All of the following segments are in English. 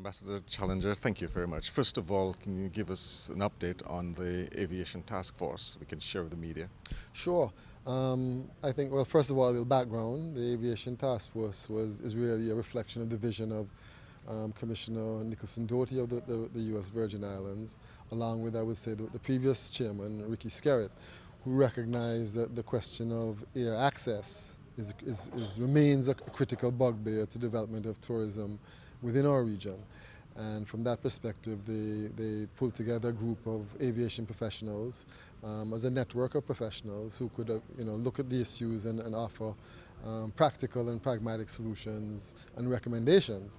Ambassador Challenger, thank you very much. First of all, can you give us an update on the aviation task force we can share with the media? Sure. I think, well, first of all, a little background. The Aviation Task Force is really a reflection of the vision of Commissioner Nicholson Doherty of the U.S. Virgin Islands, along with, I would say, the previous chairman, Ricky Skerritt, who recognized that the question of air access remains a critical bugbear to development of tourism within our region. And from that perspective, they pulled together a group of aviation professionals as a network of professionals who could look at the issues and offer practical and pragmatic solutions and recommendations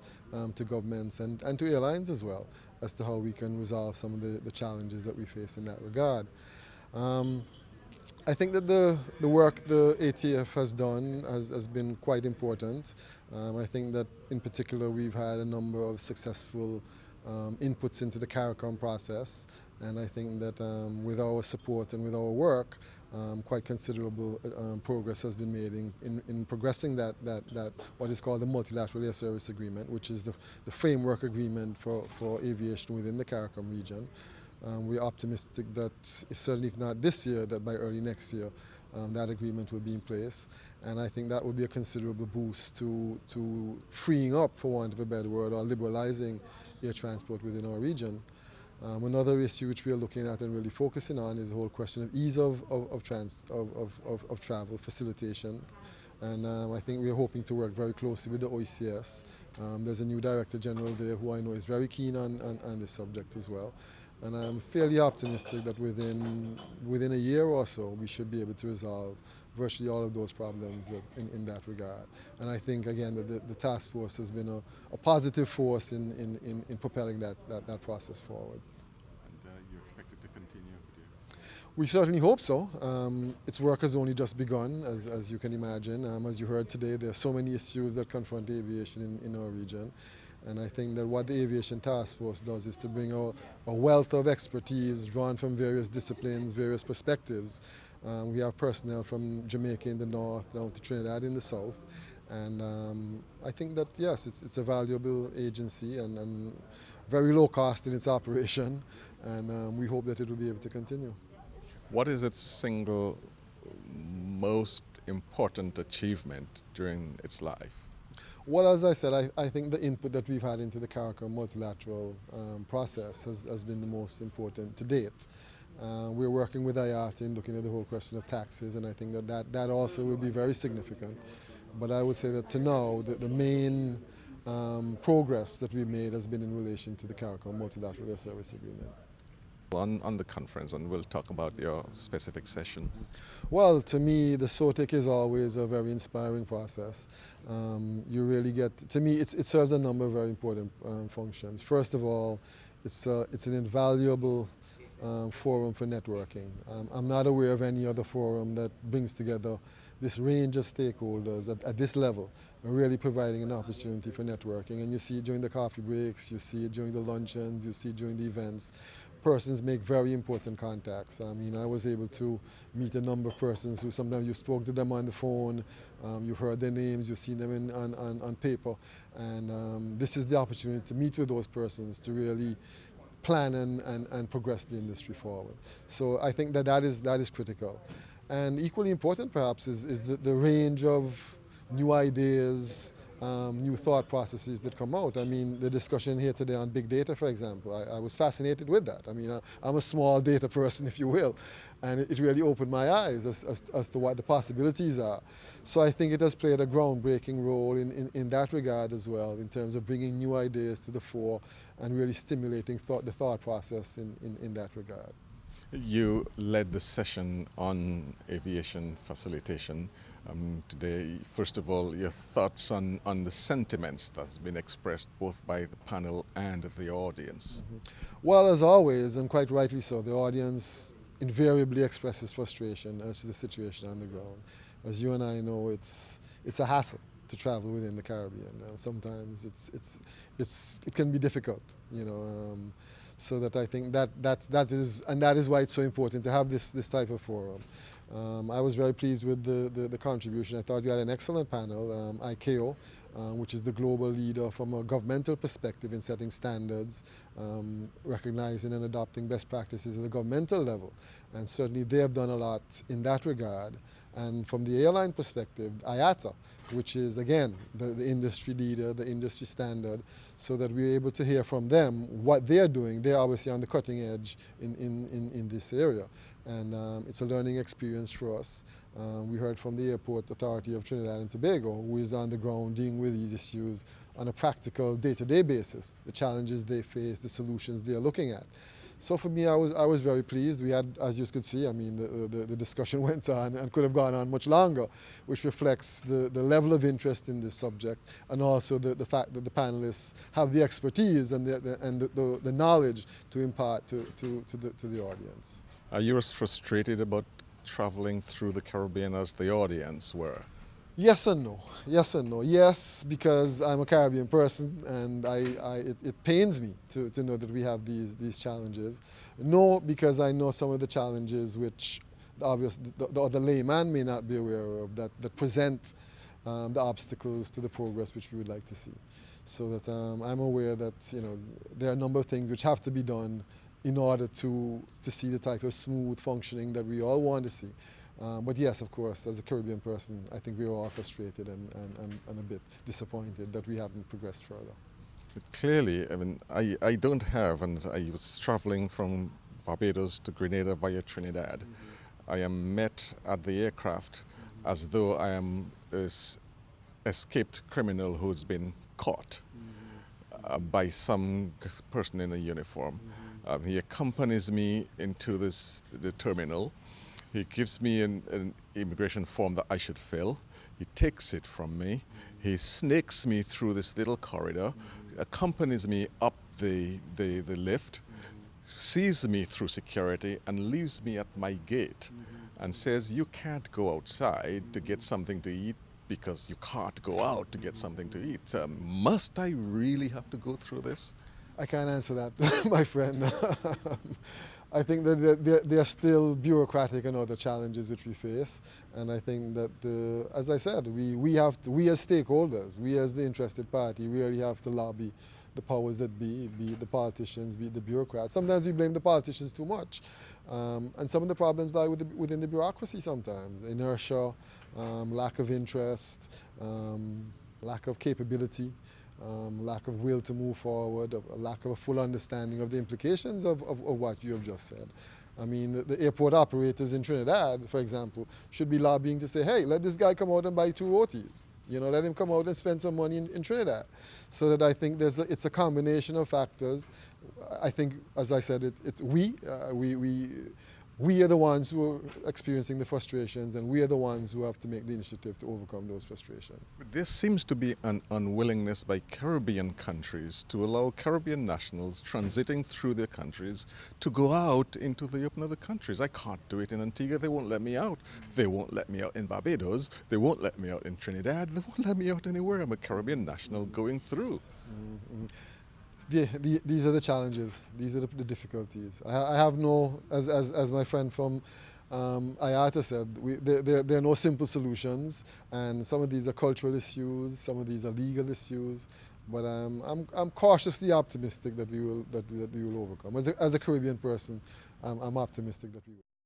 to governments and to airlines as well as to how we can resolve some of the challenges that we face in that regard. I think that the work the ATF has done has been quite important. I think that in particular we've had a number of successful inputs into the CARICOM process, and I think that with our support and with our work, quite considerable progress has been made in progressing that what is called the Multilateral Air Service Agreement, which is the framework agreement for aviation within the CARICOM region. We're optimistic that, certainly if not this year, that by early next year, that agreement will be in place. And I think that will be a considerable boost to freeing up, for want of a better word, or liberalizing air transport within our region. Another issue which we are looking at and really focusing on is the whole question of ease of travel, facilitation. And I think we're hoping to work very closely with the OECS. There's a new Director General there who I know is very keen on this subject as well. And I'm fairly optimistic that within a year or so, we should be able to resolve virtually all of those problems in that regard. And I think, again, that the task force has been a positive force in propelling that process forward. And you expect it to continue? We certainly hope so. Its work has only just begun, as you can imagine. As you heard today, there are so many issues that confront aviation in our region. And I think that what the Aviation Task Force does is to bring a wealth of expertise drawn from various disciplines, various perspectives. We have personnel from Jamaica in the north down to Trinidad in the south. And I think that, yes, it's a valuable agency and very low cost in its operation. And we hope that it will be able to continue. What is its single most important achievement during its life? Well, as I said, I think the input that we've had into the CARICOM multilateral process has been the most important to date. We're working with IATA in looking at the whole question of taxes, and I think that also will be very significant. But I would say that to now, the main progress that we've made has been in relation to the CARICOM multilateral air service agreement. On the conference, and we'll talk about your specific session. Well, to me, the SOTIC is always a very inspiring process. You really get, to me, it serves a number of very important functions. First of all, it's an invaluable forum for networking. I'm not aware of any other forum that brings together this range of stakeholders at this level, really providing an opportunity for networking. And you see it during the coffee breaks, you see it during the luncheons, you see it during the events. Persons make very important contacts. I mean, I was able to meet a number of persons who sometimes you spoke to them on the phone, you've heard their names, you've seen them on paper. And this is the opportunity to meet with those persons to really plan and progress the industry forward. So I think that is critical. And equally important perhaps is the range of new ideas, new thought processes that come out. I mean, the discussion here today on big data, for example, I was fascinated with that. I mean, I'm a small data person, if you will, and it really opened my eyes as to what the possibilities are. So I think it has played a groundbreaking role in that regard as well, in terms of bringing new ideas to the fore and really stimulating the thought process in that regard. You led the session on aviation facilitation today. First of all, your thoughts on the sentiments that's been expressed both by the panel and the audience. Well, as always, and quite rightly so, the audience invariably expresses frustration as to the situation on the ground. As you and I know, it's a hassle to travel within the Caribbean. Sometimes it can be difficult, you know. So that I think that is why it's so important to have this type of forum. I was very pleased with the contribution. I thought we had an excellent panel. ICAO, which is the global leader from a governmental perspective in setting standards, recognizing and adopting best practices at the governmental level. And certainly they have done a lot in that regard. And from the airline perspective, IATA, which is again the industry leader, the industry standard, so that we're able to hear from them what they're doing. They're obviously on the cutting edge in this area. And it's a learning experience for us. We heard from the Airport Authority of Trinidad and Tobago, who is on the ground dealing with these issues on a practical day-to-day basis, the challenges they face, the solutions they're looking at. So for me, I was very pleased. We had, as you could see, I mean, the discussion went on and could have gone on much longer, which reflects the level of interest in this subject, and also the fact that the panelists have the expertise and the knowledge to impart to the audience. Are you as frustrated about traveling through the Caribbean as the audience were? Yes and no. Yes and no. Yes, because I'm a Caribbean person, and it pains me to know that we have these challenges. No, because I know some of the challenges which the layman may not be aware of, that present the obstacles to the progress which we would like to see. So that I'm aware that there are a number of things which have to be done in order to see the type of smooth functioning that we all want to see. But yes, of course, as a Caribbean person, I think we are all frustrated and a bit disappointed that we haven't progressed further. But clearly, I mean, I don't have, and I was traveling from Barbados to Grenada via Trinidad. I am met at the aircraft as though I am an escaped criminal who's been caught by some person in a uniform. He accompanies me into the terminal. He gives me an immigration form that I should fill. He takes it from me. He snakes me through this little corridor, accompanies me up the lift, sees me through security, and leaves me at my gate and says, you can't go outside to get something to eat because you can't go out to get something to eat. Must I really have to go through this? I can't answer that, my friend. I think that there are still bureaucratic and other challenges which we face, and I think that, as I said, we as stakeholders, we as the interested party, really have to lobby the powers that be it the politicians, be it the bureaucrats. Sometimes we blame the politicians too much, and some of the problems lie within the bureaucracy sometimes. Inertia, lack of interest, lack of capability. Lack of will to move forward, a lack of a full understanding of the implications of what you have just said. I mean, the airport operators in Trinidad, for example, should be lobbying to say, hey, let this guy come out and buy 2 rotis. Let him come out and spend some money in Trinidad. So that I think it's a combination of factors. I think, as I said, we are the ones who are experiencing the frustrations, and we are the ones who have to make the initiative to overcome those frustrations. But there seems to be an unwillingness by Caribbean countries to allow Caribbean nationals transiting through their countries to go out into the open other countries. I can't do it in Antigua. They won't let me out. They won't let me out in Barbados. They won't let me out in Trinidad. They won't let me out anywhere. I'm a Caribbean national going through. These are the challenges. These are the difficulties. I have no, as my friend from IATA said, there are no simple solutions, and some of these are cultural issues, some of these are legal issues. But I'm cautiously optimistic that we will overcome. As a Caribbean person, I'm optimistic that we will.